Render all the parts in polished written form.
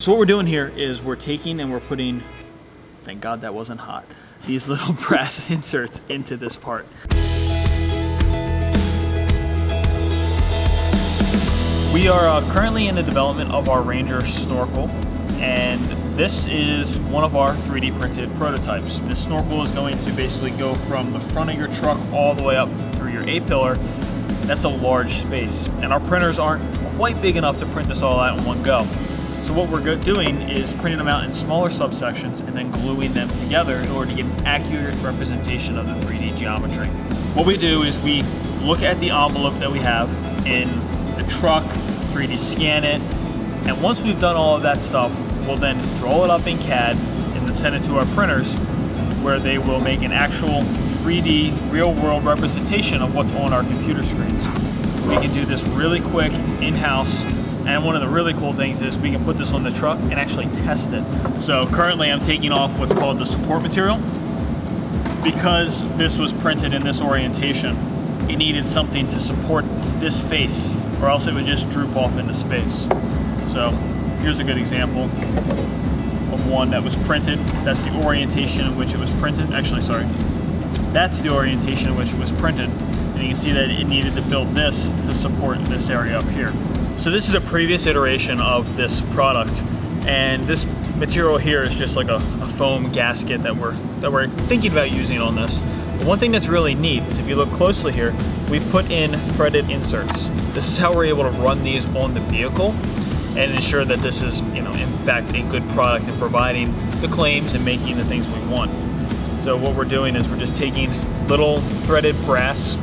So what we're doing here is we're taking and we're putting, thank God that wasn't hot, these little brass inserts into this part. We are currently in the development of our Ranger Snorkel, and this is one of our 3D printed prototypes. This snorkel is going to basically go from the front of your truck all the way up through your A-pillar. That's a large space, and our printers aren't quite big enough to print this all out in one go. So what we're doing is printing them out in smaller subsections and then gluing them together in order to get an accurate representation of the 3D geometry. What we do is we look at the envelope that we have in the truck, 3D scan it, and once we've done all of that stuff, we'll then draw it up in CAD and then send it to our printers where they will make an actual 3D real-world representation of what's on our computer screens. We can do this really quick in-house. And one of the really cool things is we can put this on the truck and actually test it. So currently I'm taking off what's called the support material. Because this was printed in this orientation, it needed something to support this face or else it would just droop off into space. So here's a good example of one that was printed. That's the orientation in which it was printed. Actually, sorry. That's the orientation in which it was printed. And you can see that it needed to build this to support this area up here. So this is a previous iteration of this product, and this material here is just like a foam gasket that we're thinking about using on this. But one thing that's really neat is if you look closely here, we've put in threaded inserts. This is how we're able to run these on the vehicle and ensure that this is, in fact, a good product and providing the claims and making the things we want. So what we're doing is we're just taking little threaded brass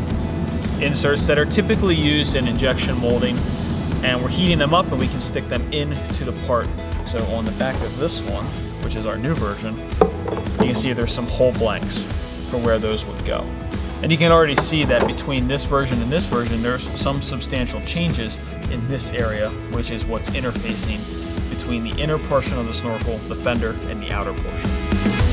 inserts that are typically used in injection molding, and we're heating them up and we can stick them into the part. So on the back of this one, which is our new version, you can see there's some hole blanks for where those would go. And you can already see that between this version and this version, there's some substantial changes in this area, which is what's interfacing between the inner portion of the snorkel, the fender, and the outer portion.